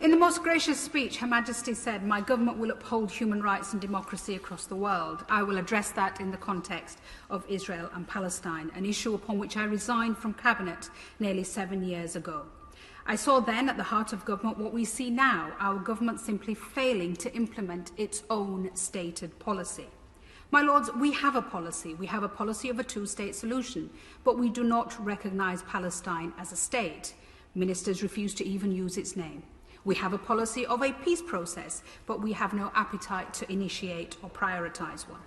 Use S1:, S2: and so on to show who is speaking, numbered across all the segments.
S1: In the most gracious speech, Her Majesty said, "My government will uphold human rights and democracy across the world." I will address that in the context of Israel and Palestine, an issue upon which I resigned from Cabinet nearly 7 years ago. I saw then at the heart of government what we see now, our government simply failing to implement its own stated policy. My Lords, we have a policy. We have a policy of a two-state solution, but we do not recognise Palestine as a state. Ministers refuse to even use its name. We have a policy of a peace process, but we have no appetite to initiate or prioritise one.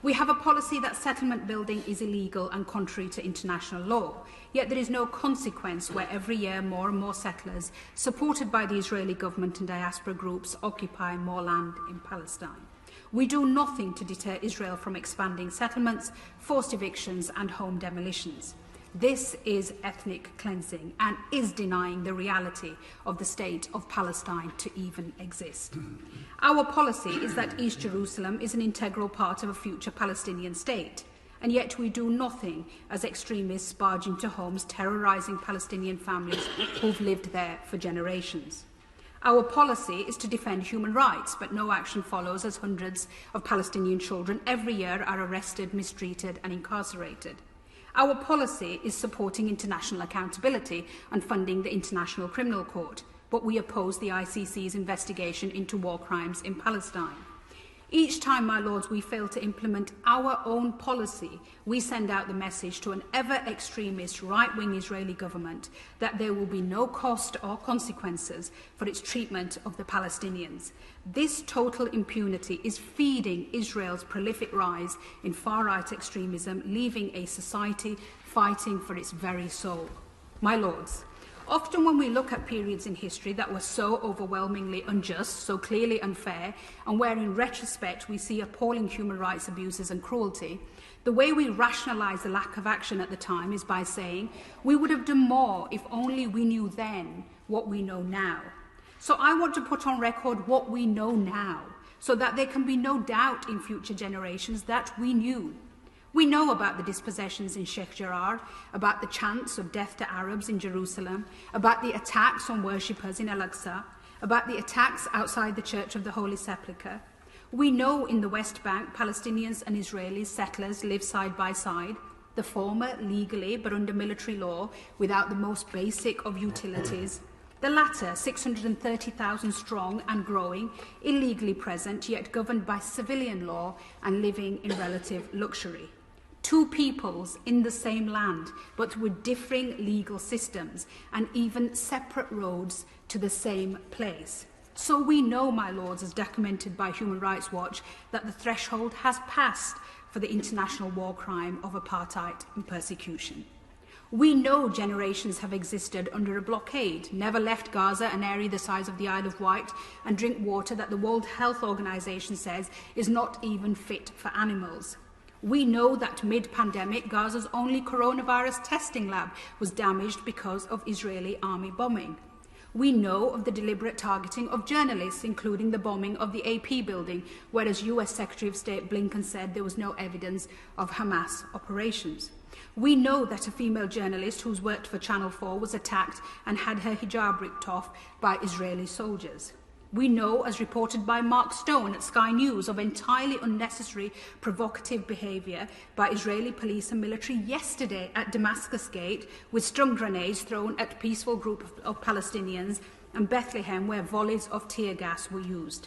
S1: We have a policy that settlement building is illegal and contrary to international law, yet there is no consequence where every year more and more settlers, supported by the Israeli government and diaspora groups, occupy more land in Palestine. We do nothing to deter Israel from expanding settlements, forced evictions and home demolitions. This is ethnic cleansing and is denying the reality of the state of Palestine to even exist. Our policy is that East Jerusalem is an integral part of a future Palestinian state, and yet we do nothing as extremists barge into homes terrorising Palestinian families who've lived there for generations. Our policy is to defend human rights, but no action follows as hundreds of Palestinian children every year are arrested, mistreated and incarcerated. Our policy is supporting international accountability and funding the International Criminal Court, but we oppose the ICC's investigation into war crimes in Palestine. Each time, my Lords, we fail to implement our own policy, we send out the message to an ever-extremist right-wing Israeli government that there will be no cost or consequences for its treatment of the Palestinians. This total impunity is feeding Israel's prolific rise in far-right extremism, leaving a society fighting for its very soul. My Lords, often when we look at periods in history that were so overwhelmingly unjust, so clearly unfair, and where in retrospect we see appalling human rights abuses and cruelty, the way we rationalise the lack of action at the time is by saying we would have done more if only we knew then what we know now. So I want to put on record what we know now, so that there can be no doubt in future generations that we knew. We know about the dispossessions in Sheikh Jarrah, about the chants of death to Arabs in Jerusalem, about the attacks on worshippers in Al-Aqsa, about the attacks outside the Church of the Holy Sepulchre. We know in the West Bank, Palestinians and Israeli settlers live side by side, the former legally but under military law without the most basic of utilities, the latter 630,000 strong and growing, illegally present yet governed by civilian law and living in relative luxury. Two peoples in the same land, but with differing legal systems and even separate roads to the same place. So we know, my Lords, as documented by Human Rights Watch, that the threshold has passed for the international war crime of apartheid and persecution. We know generations have existed under a blockade, never left Gaza, an area the size of the Isle of Wight, and drink water that the World Health Organization says is not even fit for animals. We know that mid-pandemic, Gaza's only coronavirus testing lab was damaged because of Israeli army bombing. We know of the deliberate targeting of journalists, including the bombing of the AP building, whereas US Secretary of State Blinken said there was no evidence of Hamas operations. We know that a female journalist who's worked for Channel 4 was attacked and had her hijab ripped off by Israeli soldiers. We know, as reported by Mark Stone at Sky News, of entirely unnecessary provocative behaviour by Israeli police and military yesterday at Damascus Gate, with stun grenades thrown at a peaceful group of Palestinians, and Bethlehem, where volleys of tear gas were used.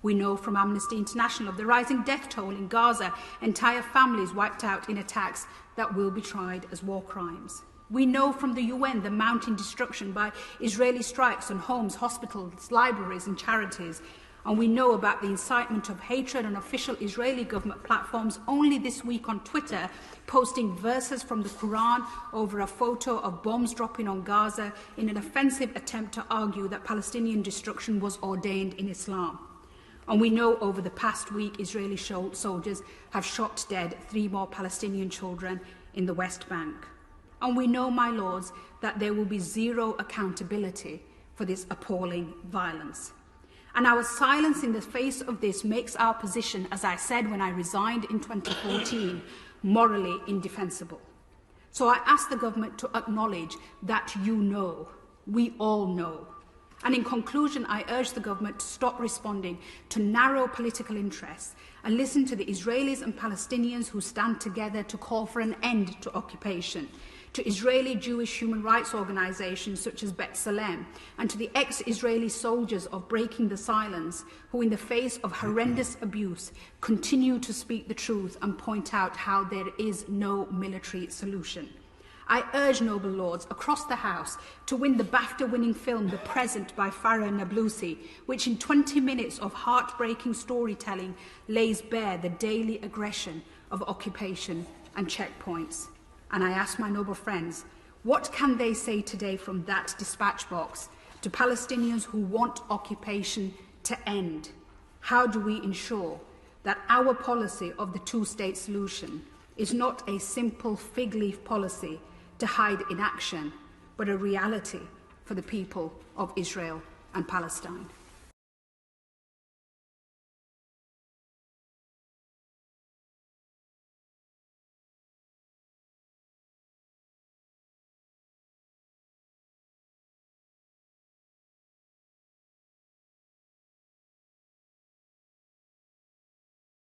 S1: We know from Amnesty International of the rising death toll in Gaza, entire families wiped out in attacks that will be tried as war crimes. We know from the UN the mounting destruction by Israeli strikes on homes, hospitals, libraries and charities. And we know about the incitement of hatred on official Israeli government platforms only this week on Twitter, posting verses from the Quran over a photo of bombs dropping on Gaza in an offensive attempt to argue that Palestinian destruction was ordained in Islam. And we know over the past week Israeli soldiers have shot dead 3 more Palestinian children in the West Bank. And we know, my Lords, that there will be zero accountability for this appalling violence. And our silence in the face of this makes our position, as I said when I resigned in 2014, morally indefensible. So I ask the government to acknowledge that you know, we all know, And in conclusion, I urge the government to stop responding to narrow political interests and listen to the Israelis and Palestinians who stand together to call for an end to occupation, to Israeli Jewish human rights organisations such as B'Tselem, and to the ex-Israeli soldiers of Breaking the Silence who, in the face of horrendous abuse, continue to speak the truth and point out how there is no military solution. I urge noble lords across the House to win the BAFTA-winning film The Present by Farah Nablusi, which in 20 minutes of heartbreaking storytelling lays bare the daily aggression of occupation and checkpoints. And I ask my noble friends, what can they say today from that dispatch box to Palestinians who want occupation to end? How do we ensure that our policy of the two-state solution is not a simple fig leaf policy to hide inaction, but a reality for the people of Israel and Palestine?